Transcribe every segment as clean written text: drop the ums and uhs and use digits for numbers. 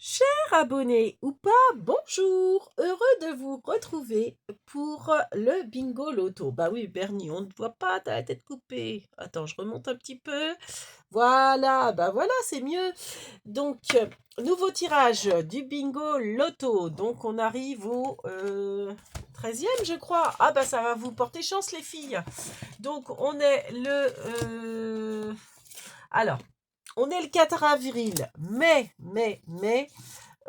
Chers abonnés ou pas, bonjour! Heureux de vous retrouver pour le bingo loto. Bah oui, Bernie, on ne te voit pas, t'as la tête coupée. Attends, je remonte un petit peu. Voilà, bah voilà, c'est mieux. Donc, nouveau tirage du bingo loto. Donc, on arrive au 13e, je crois. Ah bah ça va vous porter chance, les filles. Donc, on est le... alors, on est le 4 avril, mais,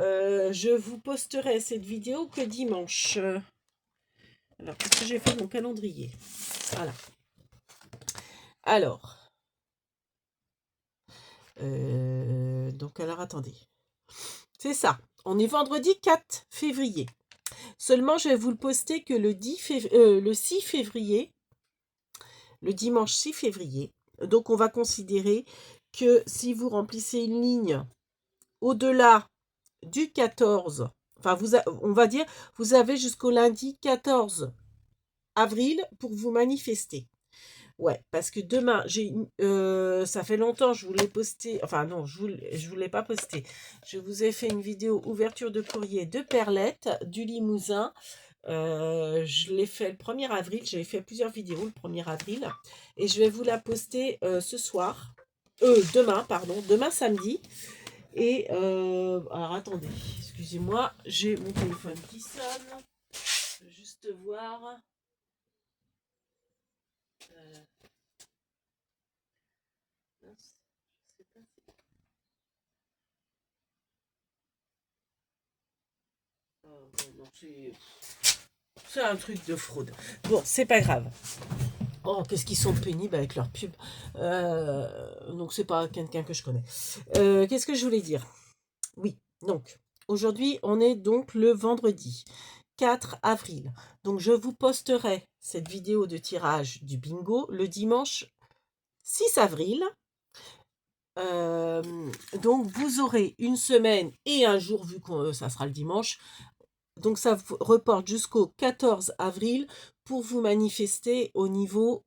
je vous posterai cette vidéo que dimanche. Alors, qu'est-ce que j'ai fait mon calendrier? Voilà. Alors, donc, alors, attendez. C'est ça. On est vendredi 4 février. Seulement, je vais vous le poster que le 6 février, le dimanche 6 février. Donc, on va considérer que si vous remplissez une ligne au-delà du 14, enfin, on va dire, vous avez jusqu'au lundi 14 avril pour vous manifester. Ouais, parce que demain, ça fait longtemps, je voulais poster, enfin non, je voulais pas poster. Je vous ai fait une vidéo ouverture de courrier de Perlette, du Limousin. Je l'ai fait le 1er avril, j'avais fait plusieurs vidéos le 1er avril, et je vais vous la poster ce soir, demain, pardon, demain samedi. Et alors attendez, excusez-moi, j'ai mon téléphone qui sonne. Je veux juste voir. Mince, je sais pas non, c'est un truc de fraude. Bon, c'est pas grave. Oh, qu'est-ce qu'ils sont pénibles avec leur pub. Donc, c'est pas quelqu'un que je connais. Qu'est-ce que je voulais dire? Oui, donc, aujourd'hui, on est donc le vendredi 4 avril. Donc, je vous posterai cette vidéo de tirage du bingo le dimanche 6 avril. Donc, vous aurez une semaine et un jour, vu que ça sera le dimanche. Donc, ça vous reporte jusqu'au 14 avril pour vous manifester au niveau...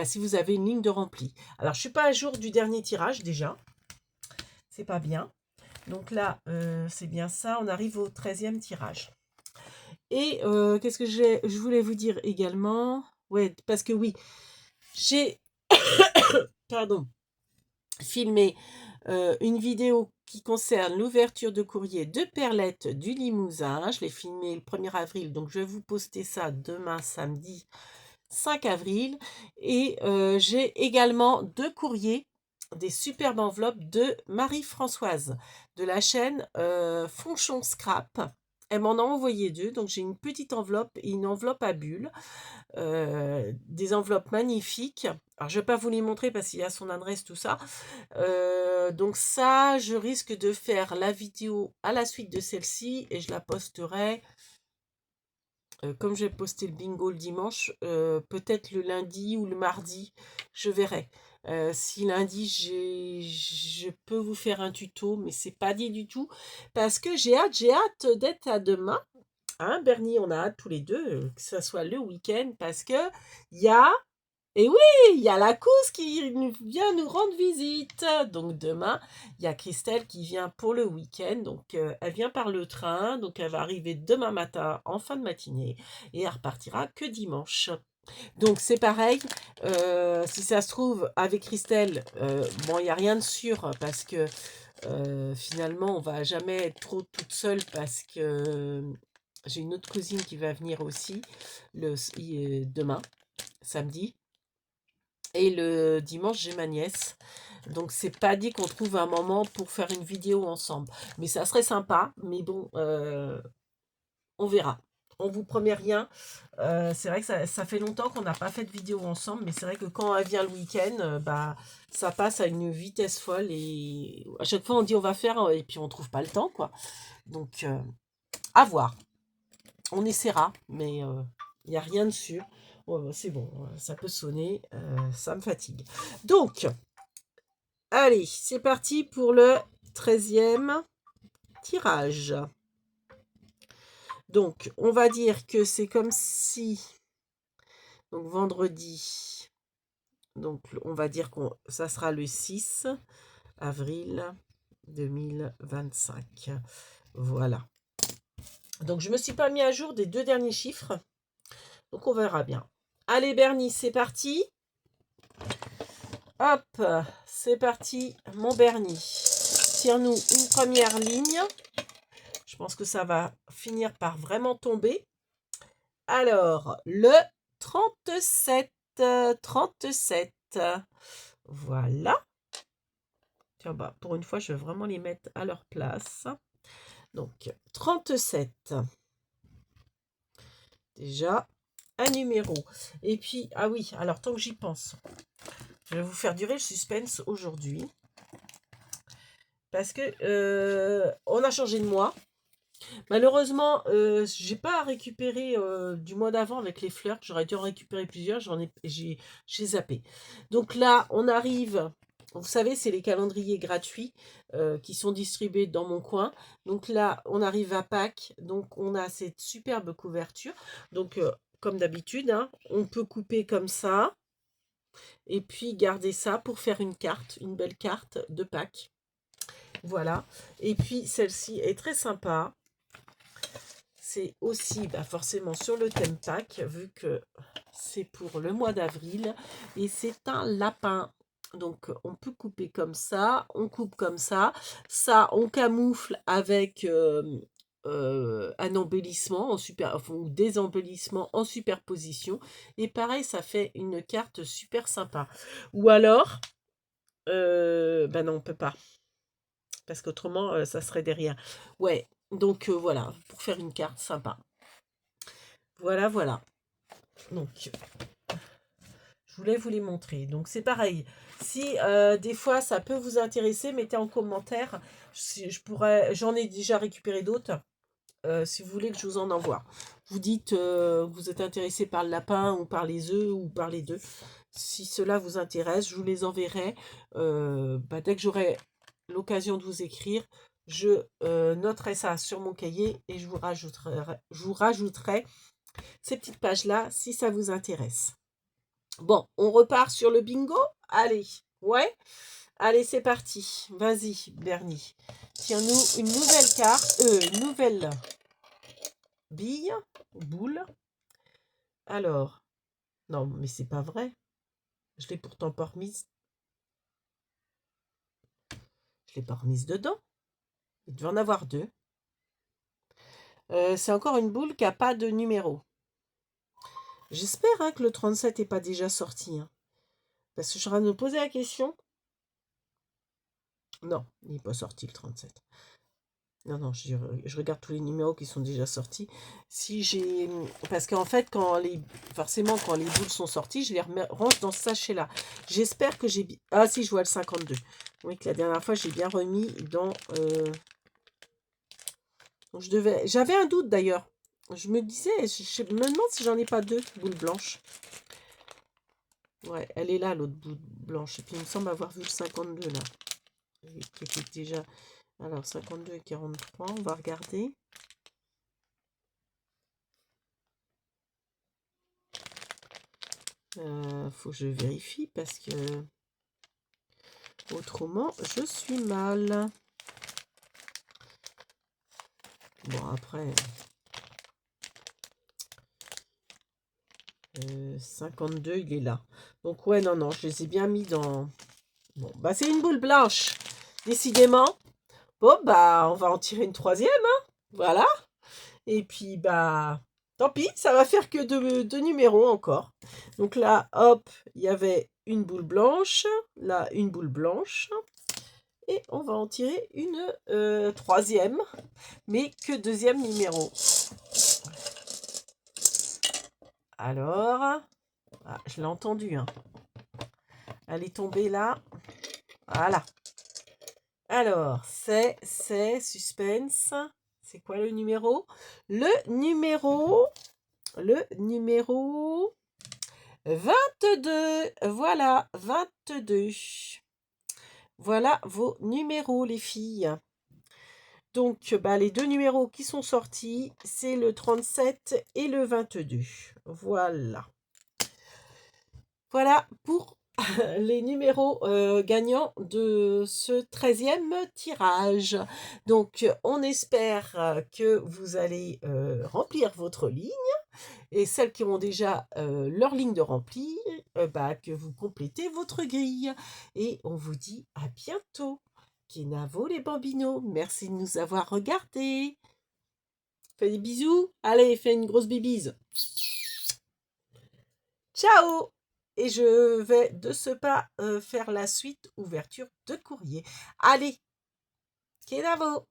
si vous avez une ligne de rempli. Alors, je ne suis pas à jour du dernier tirage déjà. C'est pas bien. Donc là, c'est bien ça. On arrive au 13e tirage. Et qu'est-ce que je voulais vous dire également? Ouais, parce que oui, j'ai pardon, filmé une vidéo qui concerne l'ouverture de courrier de Perlette du Limousin. Je l'ai filmé le 1er avril, donc je vais vous poster ça demain samedi 5 avril. Et j'ai également 2 courriers, des superbes enveloppes de Marie-Françoise de la chaîne Fonchon Scrap. Elle m'en a envoyé 2, donc j'ai une petite enveloppe et une enveloppe à bulles. Des enveloppes magnifiques. Alors, je ne vais pas vous les montrer parce qu'il y a son adresse, tout ça. Donc ça, je risque de faire la vidéo à la suite de celle-ci et je la posterai, comme je vais poster le bingo le dimanche, peut-être le lundi ou le mardi, je verrai. Si lundi, je peux vous faire un tuto, mais c'est pas dit du tout, parce que j'ai hâte d'être à demain. Hein, Bernie, on a hâte tous les deux, que ça soit le week-end, parce que il y a et oui, il y a la cous qui vient nous rendre visite. Donc demain, il y a Christelle qui vient pour le week-end. Donc elle vient par le train. Donc elle va arriver demain matin en fin de matinée et elle repartira que dimanche. Donc c'est pareil. Si ça se trouve avec Christelle, bon, il n'y a rien de sûr parce que finalement on va jamais être trop toute seule parce que j'ai une autre cousine qui va venir aussi demain, samedi. Et le dimanche, j'ai ma nièce. Donc, c'est pas dit qu'on trouve un moment pour faire une vidéo ensemble. Mais ça serait sympa. Mais bon, on verra. On vous promet rien. C'est vrai que ça fait longtemps qu'on n'a pas fait de vidéo ensemble. Mais c'est vrai que quand elle vient le week-end, ça passe à une vitesse folle. Et à chaque fois, on dit on va faire. Et puis, on trouve pas le temps, quoi. Donc, à voir. On essaiera. Mais il n'y a rien de sûr. Oh, c'est bon, ça peut sonner, ça me fatigue. Donc, allez, c'est parti pour le 13e tirage. Donc, on va dire que c'est comme si, donc vendredi, donc on va dire que ça sera le 6 avril. 2025. Voilà. Donc, je ne me suis pas mis à jour des 2 derniers chiffres. Donc, on verra bien. Allez, Bernie, c'est parti. Hop, c'est parti, mon Bernie. Tire-nous une première ligne. Je pense que ça va finir par vraiment tomber. Alors, le 37. 37. Voilà. Tiens, bah, pour une fois, je vais vraiment les mettre à leur place. Donc, 37. Déjà, un numéro. Et puis, ah oui, alors tant que j'y pense, je vais vous faire durer le suspense aujourd'hui. Parce que on a changé de mois. Malheureusement, j'ai pas récupéré du mois d'avant avec les fleurs. J'aurais dû en récupérer plusieurs. J'ai zappé. Donc là, on arrive. Vous savez, c'est les calendriers gratuits qui sont distribués dans mon coin. Donc là, on arrive à Pâques. Donc on a cette superbe couverture. Donc comme d'habitude, hein, on peut couper comme ça. Et puis garder ça pour faire une carte, une belle carte de Pâques. Voilà. Et puis celle-ci est très sympa. C'est aussi forcément sur le thème Pâques, vu que c'est pour le mois d'avril. Et c'est un lapin. Donc, on peut couper comme ça, on coupe comme ça. Ça, on camoufle avec un embellissement ou des embellissements en superposition. Et pareil, ça fait une carte super sympa. Ou alors, non, on peut pas. Parce qu'autrement, ça serait derrière. Ouais, donc voilà, pour faire une carte sympa. Voilà, voilà. Donc, je voulais vous les montrer. Donc, c'est pareil. Si des fois, ça peut vous intéresser, mettez en commentaire. J'en ai déjà récupéré d'autres. Si vous voulez que je vous en envoie. Vous dites, vous êtes intéressé par le lapin ou par les œufs ou par les deux. Si cela vous intéresse, je vous les enverrai. Dès que j'aurai l'occasion de vous écrire, je noterai ça sur mon cahier et je vous rajouterai ces petites pages-là si ça vous intéresse. Bon, on repart sur le bingo. Allez, ouais. Allez, c'est parti. Vas-y, Bernie. Tiens-nous une nouvelle carte, une nouvelle bille, boule. Alors, non, mais c'est pas vrai. Je l'ai pourtant pas remise. Je l'ai pas remise dedans. Il devait en avoir 2. C'est encore une boule qui n'a pas de numéro. J'espère que le 37 n'est pas déjà sorti. Parce que je suis en train de me poser la question. Non, il n'est pas sorti le 37. Non, je regarde tous les numéros qui sont déjà sortis. Parce qu'en fait, forcément, quand les boules sont sorties, je les range dans ce sachet-là. J'espère que j'ai... Ah si, je vois le 52. Oui, que la dernière fois, j'ai bien remis dans... J'avais un doute d'ailleurs. Je me disais, je me demande si j'en ai pas 2 boules blanches. Ouais, elle est là, l'autre boule blanche. Et puis, il me semble avoir vu le 52 là. Qui était déjà... Alors, 52 et 43, on va regarder. Faut que je vérifie parce que autrement, je suis mal. Bon, après... 52, il est là. Donc, ouais, non, je les ai bien mis dans... Bon, c'est une boule blanche. Décidément. Bon, on va en tirer une 3e, hein. Voilà. Et puis, tant pis, ça va faire que 2 numéros encore. Donc là, hop, il y avait une boule blanche. Là, une boule blanche. Et on va en tirer une 3e, mais que 2e numéro. Alors, je l'ai entendu. Elle est tombée là. Voilà. Alors, c'est suspense. C'est quoi le numéro? Le numéro 22. Voilà, 22. Voilà vos numéros, les filles. Donc, les 2 numéros qui sont sortis, c'est le 37 et le 22. Voilà. Voilà pour les numéros gagnants de ce 13e tirage. Donc, on espère que vous allez remplir votre ligne. Et celles qui ont déjà leur ligne de rempli, bah, que vous complétez votre grille. Et on vous dit à bientôt. Kenavo les bambinos, merci de nous avoir regardés. Fais des bisous. Allez, fais une grosse bibise. Ciao! Et je vais de ce pas faire la suite ouverture de courrier. Allez, Kenavo!